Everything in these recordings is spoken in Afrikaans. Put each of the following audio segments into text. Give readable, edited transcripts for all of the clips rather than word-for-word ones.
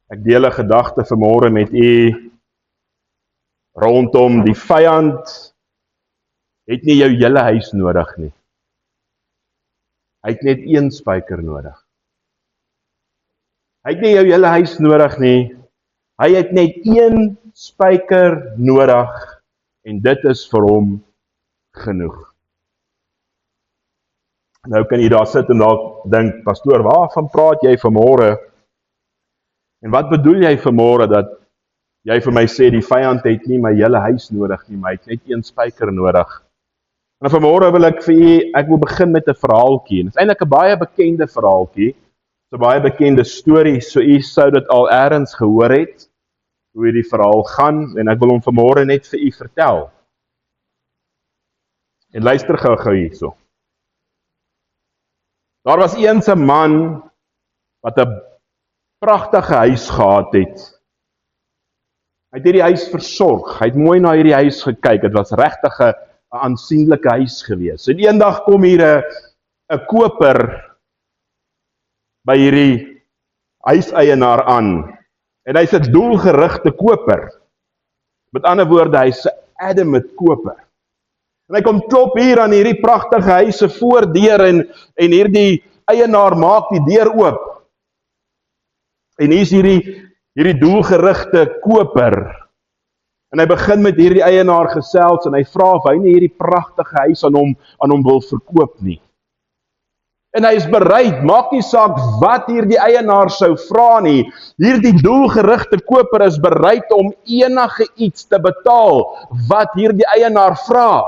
Ek deel 'n gedagte vanmôre met u rondom die vyand het nie jou hele huis nodig nie. Hy het net een spyker nodig. Hy het nie jou hele huis nodig nie. Hy het net een spyker nodig en dit is vir hom genoeg. Nou kan jy daar sit en dalk dink, pastoor, waarvan praat jy vanmôre? En wat bedoel jy vanmôre dat jy vir my sê die vyand het nie my hele huis nodig nie, maar hy het net een spyker nodig? En vanmôre wil ek vir u, ek wil begin met 'n verhaaltjie. Dit is eintlik 'n baie bekende verhaaltjie. Dit is 'n baie bekende storie, so u sou dit al eers gehoor het hoe hierdie verhaal gaan en ek wil hom vanmôre net vir u vertel. En luister gou hierso. Daar was eens 'n man wat 'n pragtige huis gehad het. Hy het hierdie huis versorg. Hy het mooi na hierdie huis gekyk. Dit was regtig 'n aansienlike huis gewees. En eendag kom hier 'n koper by hierdie huiseienaar aan. En hy's 'n doelgerigte koper. Met ander woorde, hy's 'n adamant koper. En hy kom klop hier aan hierdie pragtige huis se voordeur en hierdie eienaar maak die deur oop. En hier's hierdie doelgerigte koper. En hy begin met hierdie eienaar gesels en hy vra of hy nie hierdie pragtige huis aan hom wil verkoop nie. En hy is bereid, maak nie saak wat hierdie eienaar sou vra nie. Hierdie doelgerigte koper is bereid om enige iets te betaal wat hierdie eienaar vra.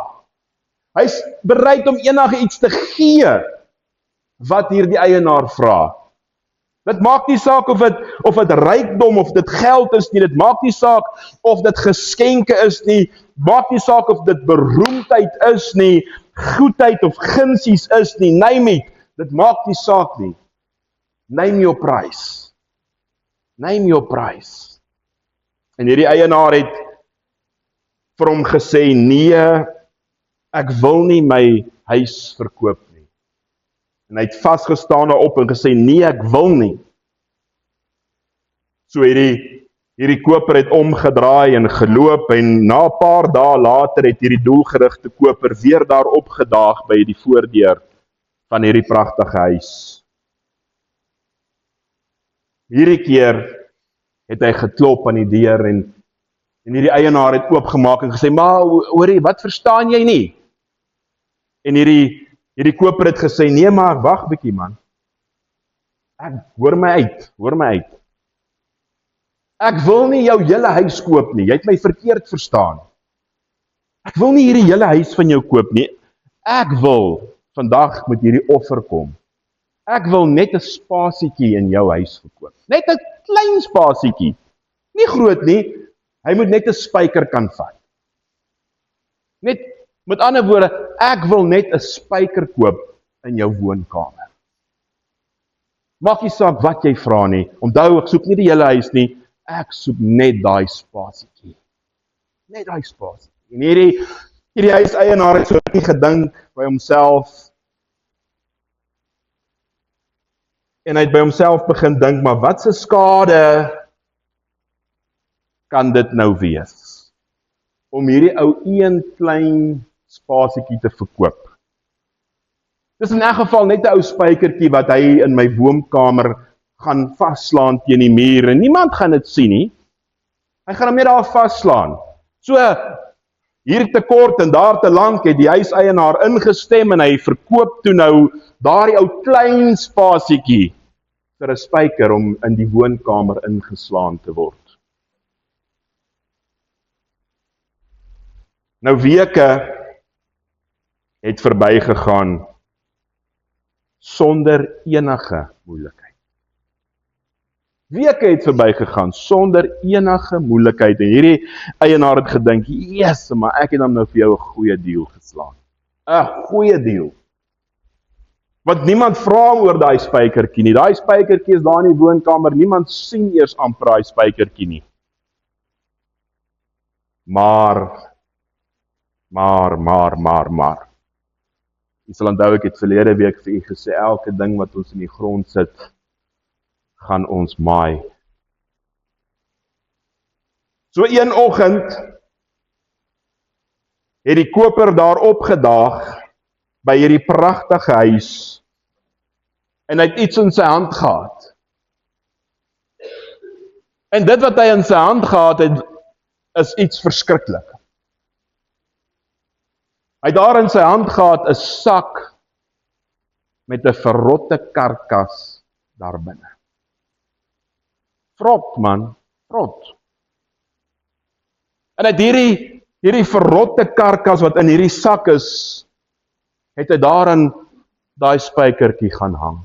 Hy's bereid om enige iets te gee wat hierdie eienaar vra. Dit maak nie saak of dit rykdom of dit geld is nie, dit maak nie saak of dit geskenke is nie, maak nie saak of dit beroemdheid is nie, goedheid of gunsies is nie, name it, dit maak nie saak nie. Name your price. Name your price. En hierdie eienaar het vir hom gesê, nee, ek wil nie my huis verkoop nie. En hy het vasgestaan daarop en gesê, nee, ek wil nie. So hierdie koper het omgedraai en geloop en na 'n paar dae later het hierdie doelgerigte koper weer daar opgedaag by die voordeur van hierdie pragtige huis. Hierdie keer het hy geklop aan die deur en hierdie eienaar het oopgemaak en gesê, maar hoorie, wat verstaan jy nie? En hierdie koper het gesê, nee maar, wag bietjie man. Hoor my uit. Ek wil nie jou hele huis koop nie, jy het my verkeerd verstaan. Ek wil nie hierdie hele huis van jou koop nie. Ek wil vandag met hierdie offer kom. Ek wil net 'n spasietjie in jou huis verkoop. Net 'n klein spasietjie. Nie groot nie, hy moet net 'n spyker kan vat. Net, met ander woorde, ek wil net 'n spyker koop in jou woonkamer. Maak nie saak wat jy vra nie. Onthou, ek soek nie die hele huis nie, ek soek net daai spasietjie. Net daai spasietjie. En hierdie huiseienaar het so nie gedink by homself. En hy het by homself begin dink, maar wat se skade kan dit nou wees? Om hierdie ou een klein spasietjie te verkoop. Dis in 'n geval net 'n ou spykertjie wat hy in my woonkamer gaan vasslaan teen die muur en niemand gaan dit sien nie. Hy gaan hom net daar vasslaan. So, hier te kort en daar te lank het die huiseienaar ingestem en hy verkoop toe nou daardie ou klein spasietjie vir 'n spyker om in die woonkamer ingeslaan te word. Nou weke het verbygegaan sonder enige moeilikheid. Weke het verbygegaan sonder enige moeilikheid en hierdie eienaar het gedink, yes, maar ek het hom nou vir jou 'n goeie deal geslaan. 'n Goeie deal. Want niemand vra oor daai spykertjie nie. Daai spykertjie is daar in die woonkamer, niemand sien eers amper daai spykertjie nie. Maar. Jy sal onthou, ek het verlede week vir u gesê, elke ding wat ons in die grond sit, gaan ons maai. So een oggend het die koper daar opgedaag by hierdie pragtige huis en hy het iets in sy hand gehad. En dit wat hy in sy hand gehad het, is iets verskriklik. Hy het daar in sy hand gehad 'n sak met 'n verrotte karkas daar binne. Vrot man, vrot. En uit hierdie verrotte karkas wat in hierdie sak is, het hy daarin daai spykertjie gaan hang.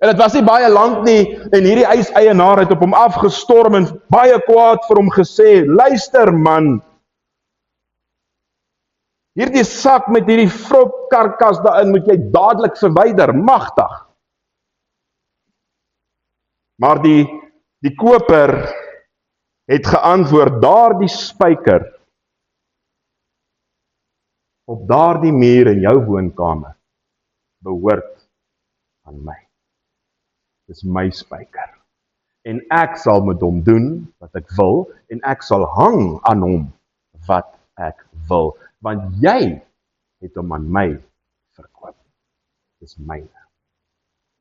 En dit was nie baie lank nie, en hierdie huiseienaar het op hom afgestorm en baie kwaad vir hom gesê, luister man, hierdie sak met hierdie vrot karkas daarin moet jy dadelik verwyder, magtig. Maar die koper het geantwoord, daardie spyker op daardie muur in jou woonkamer behoort aan my. Dis my spyker. En ek sal met hom doen wat ek wil, en ek sal hang aan hom wat ek wil, want jy het hom aan my verkoop. Dis myne.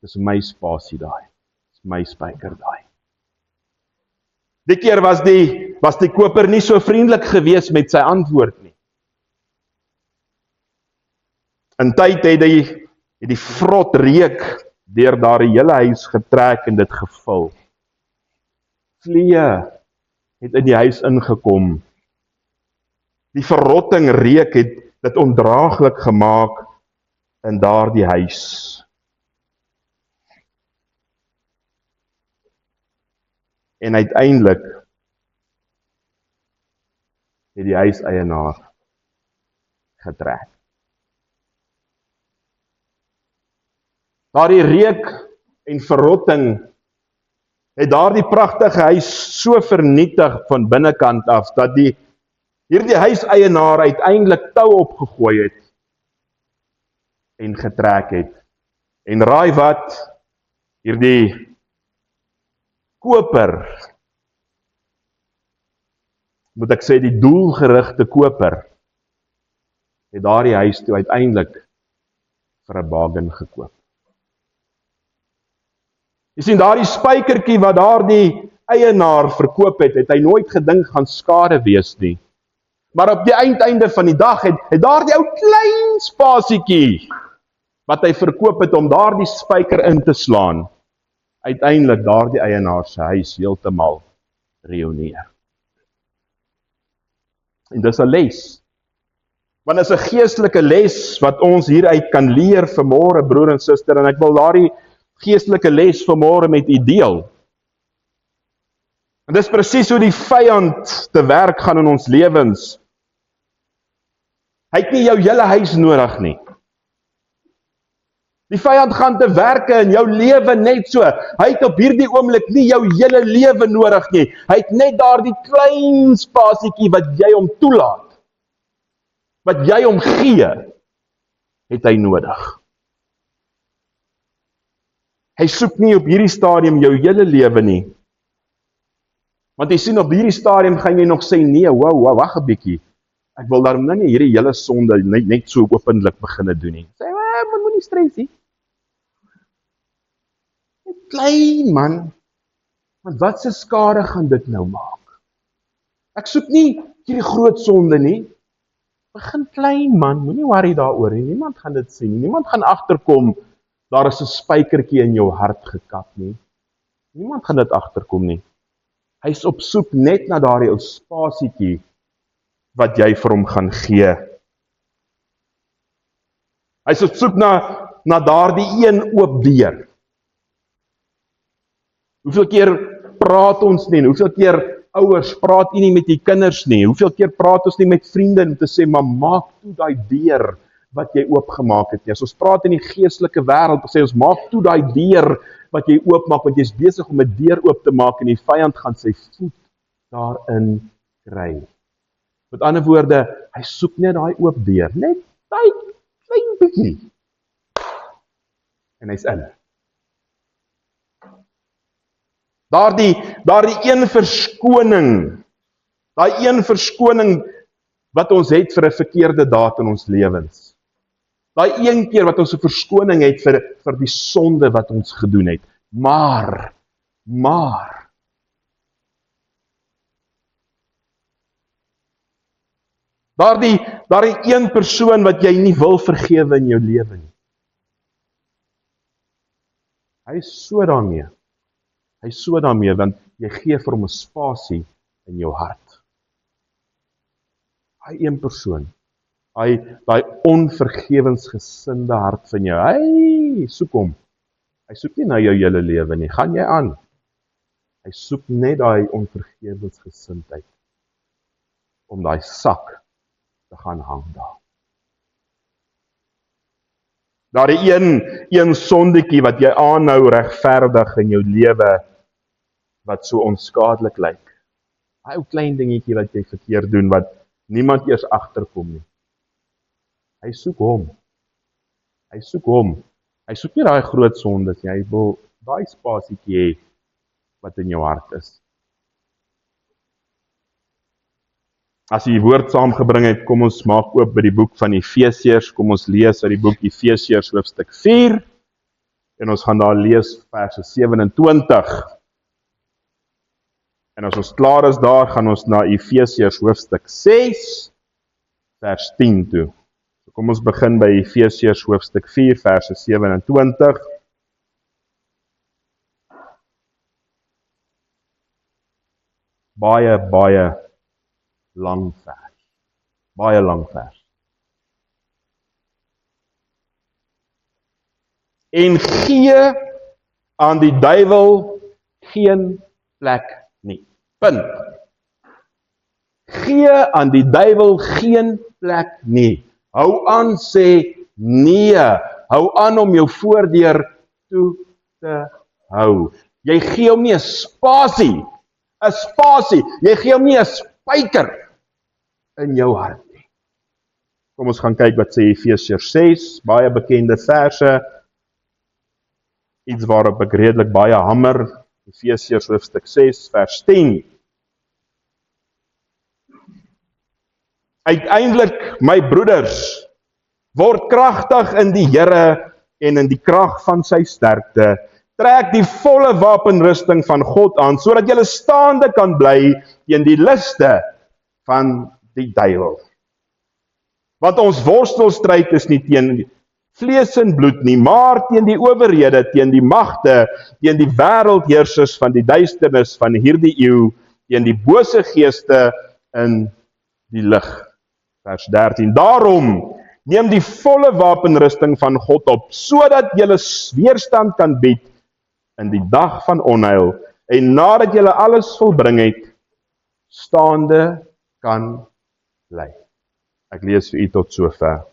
Dis my spasie daai. Dis my spyker daai. Die keer was die koper nie so vriendelik gewees met sy antwoord nie. In tyd het die vrot reuk deur daardie hele huis getrek en dit gevul. Vliee het in die huis ingekom. Die verrotting reuk het dit ondraaglik gemaak in daardie huis. En uiteindelik het die huiseienaar getrek. Daardie reuk en verrotting het daardie pragtige huis so vernietig van binnekant af, dat hierdie huiseienaar uiteindelik tou opgegooi het en getrek het. En raai wat? Hierdie koper, moet ek sê die doelgerigte koper, het daardie huis toe uiteindelik vir 'n bargain gekoop. Jy sien, daardie spykertjie wat daardie eienaar verkoop het, het hy nooit gedink gaan skade wees nie. Maar op die einde van die dag het daardie ou klein spasietjie wat hy verkoop het om daardie spyker in te slaan, uiteindelik daardie eienaar se huis heeltemal reuneer. En dis 'n les. Want dis 'n geestelike les wat ons hieruit kan leer vanmôre, broer en suster, en ek wil daardie geestelike les vanmôre met u deel. En dis presies hoe die vyand te werk gaan in ons lewens. Hy het nie jou hele huis nodig nie. Die vyand gaan te werke in jou lewe net so. Hy het op hierdie oomblik nie jou hele lewe nodig nie. Hy het net daardie klein spasietjie wat jy hom toelaat, wat jy hom gee, het hy nodig. Hy soek nie op hierdie stadium jou hele lewe nie. Want jy sien, op hierdie stadium gaan jy nog sê, nee, wow, wag 'n bietjie. Ek wil daarom nou nie hierdie hele sonde net so openlik beginne doen nie. Sê, moenie stres nie. Klein man, want wat se skade gaan dit nou maak? Ek soek nie hierdie groot sonde nie. Begin klein man, moenie worry daaroor nie. Niemand gaan dit sien nie. Niemand gaan agterkom, daar is 'n spykertjie in jou hart gekap nie. Niemand gaan dit agterkom nie. Hy is op soek net na daardie ou spasietjie wat jy vir hom gaan gee. Hy is op soek na daardie een oop deur. Hoeveel keer praat ons nie? Hoeveel keer ouers praat nie met die kinders nie? Hoeveel keer praat ons nie met vriende om te sê, maar maak toe daai deur wat jy oopgemaak het nie. As ons praat in die geestelike wêreld, sê ons maak toe daai deur wat jy oopmaak, want jy's besig om 'n deur oop te maak en die vyand gaan sy voet daarin kry. Met ander woorde, hy soek net daai oop deur, net daai klein bietjie. En hy's in. Daardie een verskoning, daai een verskoning wat ons het vir 'n verkeerde daad in ons lewens. Daai een keer wat ons 'n verskoning het vir die sonde wat ons gedoen het. Maar, daardie een persoon wat jy nie wil vergewe in jou lewe nie. Hy is so daarmee, want jy gee vir hom 'n spasie in jou hart. Daai een persoon, daai onvergewensgesinde hart van jou, hy soek hom. Hy soek nie na jou hele lewe nie, gaan jy aan. Hy soek net daai onvergewensgesindheid, om daai sak te gaan hang daar. Daar is een sondetjie wat jy aanhou regverdig in jou lewe, wat so onskadelik lyk. Daai ou klein dingetjie wat jy verkeerd doen, wat niemand eers agterkom nie. Hy soek hom. Hy soek nie daai groot sondes nie, hy wil daai spasietjie hê wat in jou hart is. As jy die woord saamgebring het, kom ons maak oop by die boek van Efesiërs, kom ons lees uit die boek Efesiërs hoofstuk 4, en ons gaan daar lees verse 27. En as ons klaar is daar, gaan ons na Efesiërs hoofstuk 6, vers 10 toe. So kom ons begin by Efesiërs hoofstuk 4, verse 27. Baie lang vers. En gee aan die duiwel geen plek nie. Punt. Gee aan die duiwel geen plek nie. Hou aan sê nee. Hou aan om jou voordeur toe te hou. Jy gee hom nie 'n spasie. Jy gee hom nie 'n spyker in jou hart nie. Kom ons gaan kyk wat sê Efesiërs 6, baie bekende verse. Iets waarop ek redelik baie hamer. Efesiërs hoofstuk 6, vers 10. Uiteindelik, my broeders, word kragtig in die Here en in die krag van sy sterkte. Trek die volle wapenrusting van God aan, sodat julle staande kan bly teen die liste van die duiwel. Want ons worstelstryd is nie teen vlees en bloed nie, maar teen die owerhede, teen die magte, teen die wêreldheersers van die duisternis van hierdie eeu, teen die bose geeste in die lig. Vers 13. Daarom neem die volle wapenrusting van God op, sodat julle weerstand kan bied in die dag van onheil, en nadat julle alles volbring het, staande kan bly. Ek lees vir u tot sover.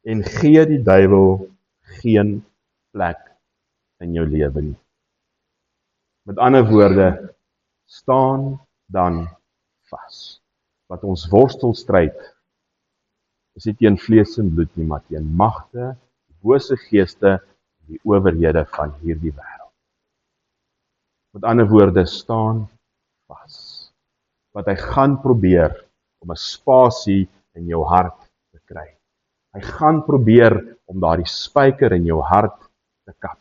En gee die duiwel geen plek in jou lewe nie. Met ander woorde, staan dan vas. Wat ons worstelstryd is nie teen vlees en bloed nie, maar teen magte, die bose geeste, die owerhede van hierdie wêreld. Met ander woorde, staan vas. Wat hy gaan probeer om 'n spasie in jou hart te kry. Hy gaan probeer om daardie spyker in jou hart te kap.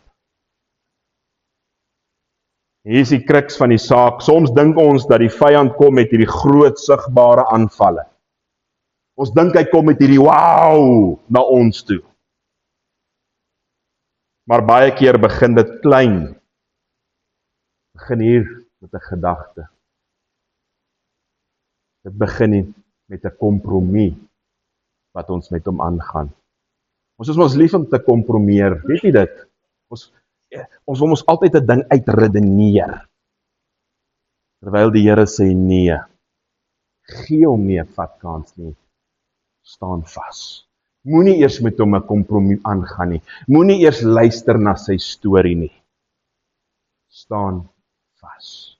Hier is die kruks van die saak. Soms dink ons dat die vyand kom met hierdie groot sigbare aanvalle. Ons dink hy kom met hierdie wow na ons toe. Maar baie keer begin dit klein. Begin hier met 'n gedagte. Dit begin met 'n kompromie wat ons met hom aangaan. Ons is mos lief om te kompromieer, weet jy dit? Ons wil mos altyd 'n ding uitredeneer. Terwyl die Here sê nee. Gee hom nie 'n vatkans nie. Staan vas. Moenie eers met hom 'n kompromie aangaan nie. Moenie eers luister na sy storie nie. Staan vas.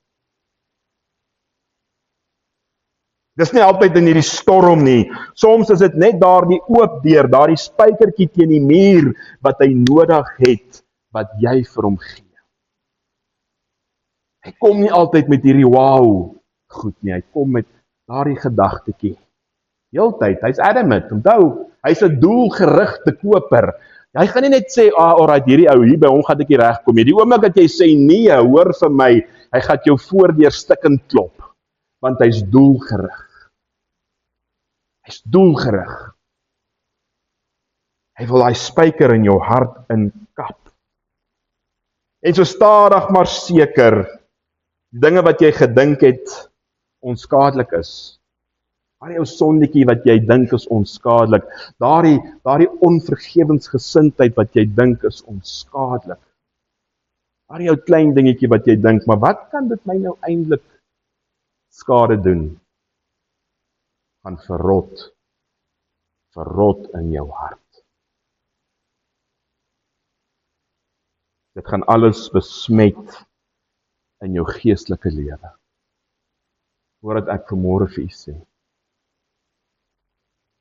Dis nie altyd in hierdie storm nie. Soms is dit net daar die oop deur, daardie spykertjie teen die muur wat hy nodig het, wat jy vir hom gee. Hy kom nie altyd met hierdie wow goed nie, hy kom met daardie gedagtetjie. Heeltyd, hy's adamant, onthou, hy's 'n doelgerigte koper. Hy gaan nie net sê, alright, hierdie ou hier by hom gaan ek nie regkom nie. Die oomblik dat jy sê nee, hoor vir my, hy gaan jou voordeur stikkend klop, want hy's doelgerig. Hy's doelgerig. Hy wil daai spyker in jou hart inkap. En so stadig maar seker, dinge wat jy gedink het onskadelik is. Daardie ou sondetjie wat jy dink is onskadelik, daardie onvergewensgesindheid wat jy dink is onskadelik. Daardie ou klein dingetjie wat jy dink, maar wat kan dit my nou eintlik skade doen? Gaan verrot in jou hart. Dit gaan alles besmet in jou geestelike lewe. Voordat ek vanmôre vir u sê,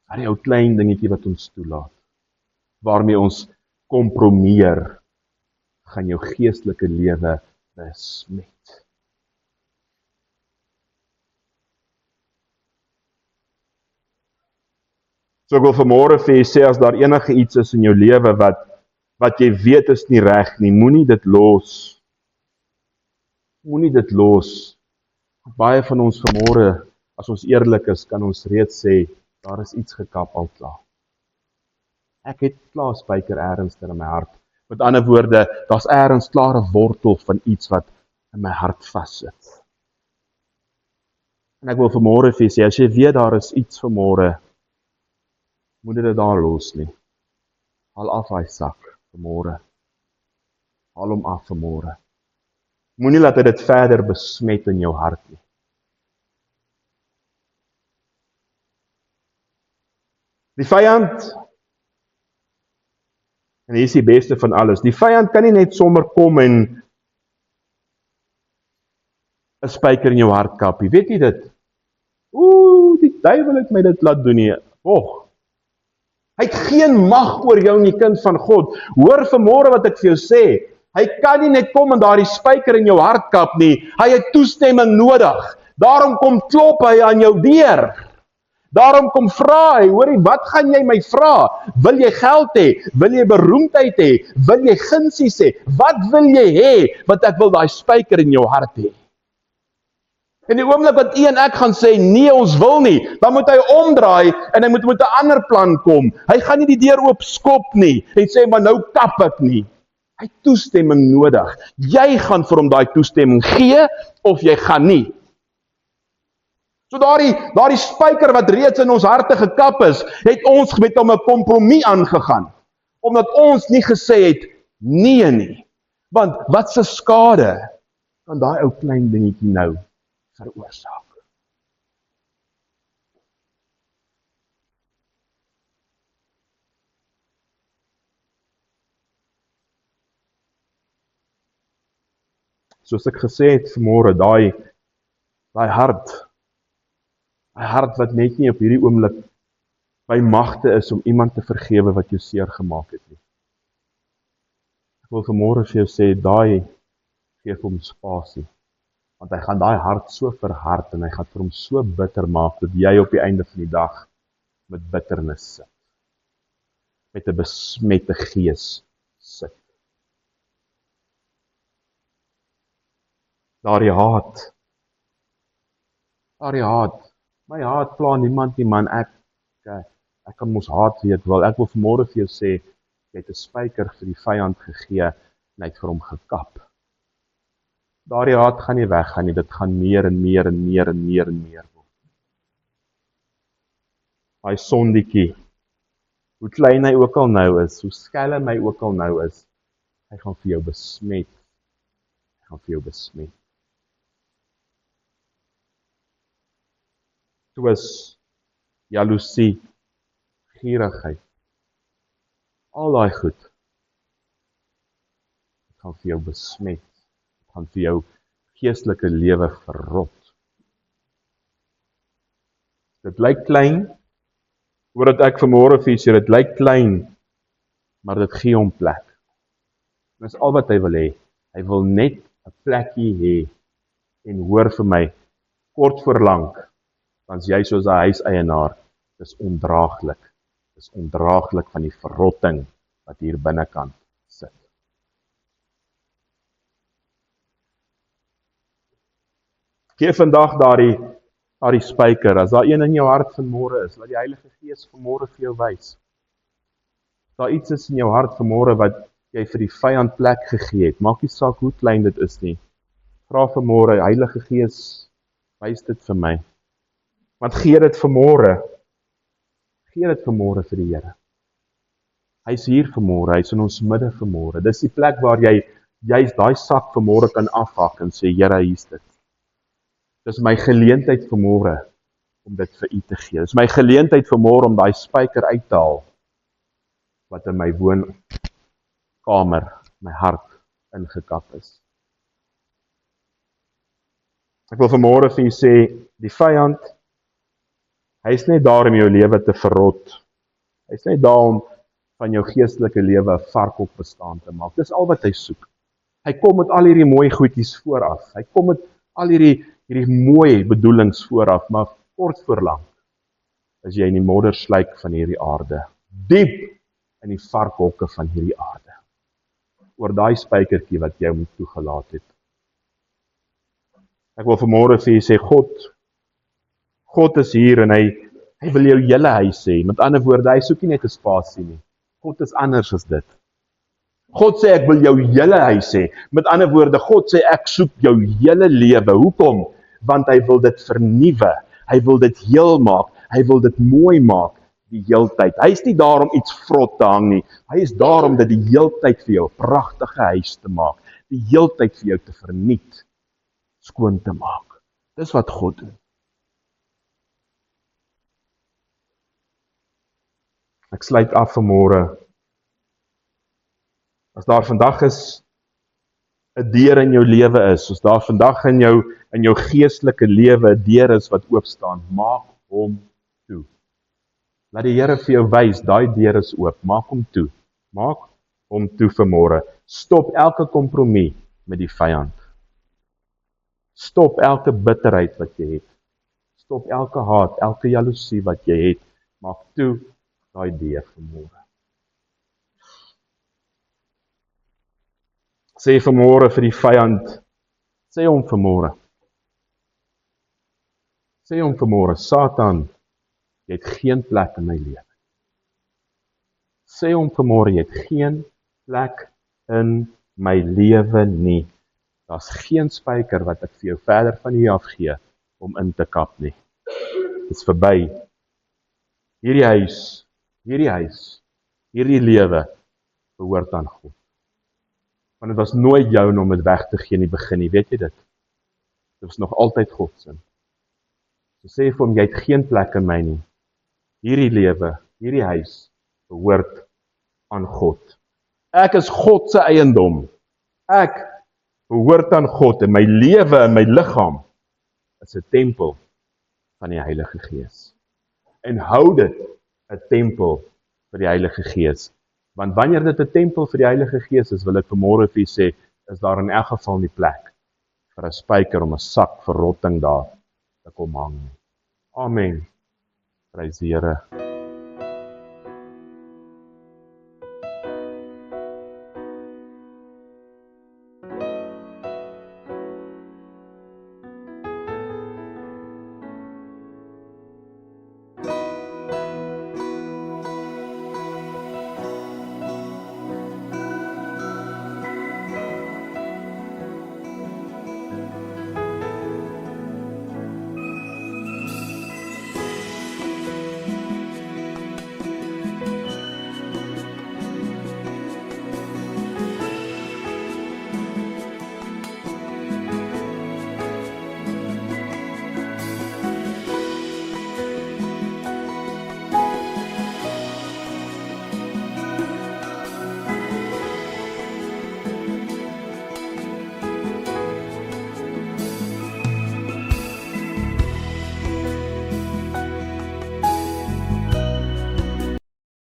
daardie ou klein dingetjie wat ons toelaat, waarmee ons kompromieer, gaan jou geestelike lewe besmet. So ek wil vanmôre vir u sê, as daar enige iets is in jou lewe wat jy weet is nie reg nie, moenie dit los. Moenie dit los. Baie van ons vanmôre, as ons eerlik is, kan ons reeds sê, daar is iets gekap al klaar. Ek het klaar spyker ergens in my hart. Met ander woorde, daar's ergens klaar 'n wortel van iets wat in my hart vassit. En ek wil vanmôre vir sê, as jy weet daar is iets vanmôre, moenie dit daar los nie. Haal af hy sak vanmôre. Haal hom af vanmôre. Moenie laat dit verder besmet in jou hart nie. Die vyand, en hier is die beste van alles, die vyand kan nie net sommer kom en 'n spyker in jou hart kap nie. Weet jy dit? Die duiwel het my dit laat doen nie. Hy het geen mag oor jou nie, kind van God. Hoor vanmôre wat ek vir jou sê. Hy kan nie net kom en daardie spyker in jou hart kap nie. Hy het toestemming nodig. Daarom kom klop hy aan jou deur. Daarom kom vra hy, hoorie, wat gaan jy my vra? Wil jy geld hê? Wil jy beroemdheid hê? Wil jy gunsies hê? Wat wil jy hê? Want ek wil daai spyker in jou hart hê. En die oomblik wat u en ek gaan sê, nee, ons wil nie, dan moet hy omdraai en hy moet met 'n ander plan kom. Hy gaan nie die deur oop skop nie en sê, maar nou kap ek nie. Hy het toestemming nodig. Jy gaan vir hom daai toestemming gee of jy gaan nie. So daardie spyker wat reeds in ons harte gekap is, het ons met hom 'n kompromie aangegaan. Omdat ons nie gesê het nee nie. Want wat se skade kan daai ou klein dingetjie nou veroorsaak? Soos ek gesê het vanmôre, daai hart wat net nie op hierdie oomblik by magte is om iemand te vergewe wat jou seer gemaak het nie. Ek wil vanmôre vir jou sê, daai gee vir hom spasie. Want hy gaan daai hart so verhard en hy gaan vir hom so bitter maak dat jy op die einde van die dag met bitternis sit. Met 'n besmette gees sit. Daardie haat. My haat pla niemand nie, man. Ek kan mos haat wie ek wil. Ek wil vanmôre vir jou sê, jy het 'n spyker vir die vyand gegee en hy het vir hom gekap. Daardie haat gaan nie weggaan nie, dit gaan meer en meer en meer en meer en meer word. Daai sondetjie, hoe klein hy ook al nou is, hoe skelm hy ook al nou is, hy gaan vir jou besmet. Hy gaan vir jou besmet. Soos jaloesie, gierigheid, al daai goed, dit gaan vir jou besmet, dit gaan vir jou geestelike lewe verrot. Dit lyk klein, voordat ek vanmôre vir julle sê, dit lyk klein, maar dit gee hom plek. Dis al wat hy wil hê. Hy wil net 'n plekkie hê. En hoor vir my, kort voor lank, dan's jy soos 'n huiseienaar, dis ondraaglik. Dis ondraaglik van die verrotting wat hier binnekant sit. Gee vandag daardie spyker, as daar een in jou hart vanmôre is, laat die Heilige Gees vanmôre vir jou wys. As daar iets is in jou hart vanmôre wat jy vir die vyand plek gegee het, maak nie saak hoe klein dit is nie. Vra vanmôre, Heilige Gees, wys dit vir my. Want gee dit vanmôre. Gee dit vanmôre vir die Here. Hy's hier vanmôre, hy's in ons midde vanmôre. Dis die plek waar jy juist daai sak vanmôre kan afhak en sê, Here, hier's dit. Dis my geleentheid vanmôre om dit vir U te gee. Dis my geleentheid vanmôre om daai spyker uit te haal wat in my woonkamer, my hart ingekap is. Ek wil vanmôre vir u sê, die vyand, hy's net daar om jou lewe te verrot. Hy's net daar om van jou geestelike lewe 'n varkop bestaan te maak. Dis al wat hy soek. Hy kom met al hierdie mooi goedjies vooraf. Hy kom met al hierdie mooi bedoelings vooraf, maar kort voor lank is jy in die moddersluik van hierdie aarde, diep in die varkhokke van hierdie aarde, oor daai spykertjie wat jy hom toegelaat het. Ek wil vanmôre vir u sê, God is hier en hy wil jou hele huis hê. Met ander woorde, hy soek nie net 'n spasie nie. God is anders as dit. God sê, ek wil jou hele huis hê. Met ander woorde, God sê, ek soek jou hele lewe. Hoekom? Want hy wil dit vernuwe. Hy wil dit heel maak. Hy wil dit mooi maak die heeltyd. Hy is nie daar om iets vrot te hang nie. Hy is daar om dit die heeltyd vir jou 'n pragtige huis te maak. Die heeltyd vir jou te vernuut, skoon te maak. Dis wat God doen. Ek sluit af vanmôre. As daar vandag is 'n deur in jou lewe is, as daar vandag in jou geestelike lewe 'n deur is wat oop staan, maak hom toe. Laat die Here vir jou wys, daai deur is oop, maak hom toe. Maak hom toe vanmôre. Stop elke kompromie met die vyand. Stop elke bitterheid wat jy het. Stop elke haat, elke jaloesie wat jy het. Maak toe daai deur vanmôre. Sê vanmôre vir die vyand, sê hom vanmôre. Sê hom vanmôre, Satan, jy het geen plek in my lewe. Sê hom vanmôre, jy het geen plek in my lewe nie. Daar's geen spyker wat ek vir jou verder van hier af gee om in te kap nie. Dit is verby. Hierdie huis, hierdie lewe behoort aan God. Want dit was nooit joune om dit weg te gee in die begin nie, weet jy dit? Dit was nog altyd God se. So sê vir hom, jy het geen plek in my nie. Hierdie lewe, hierdie huis behoort aan God. Ek is God se eiendom. Ek behoort aan God en my lewe en my liggaam is 'n tempel van die Heilige Gees. En hou dit 'n tempel vir die Heilige Gees. Want wanneer dit 'n tempel vir die Heilige Gees is, wil ek vanmôre vir u sê, is daar in elk geval nie plek vir 'n spyker om 'n sak verrotting daar te kom hang. Amen. Prys die Here.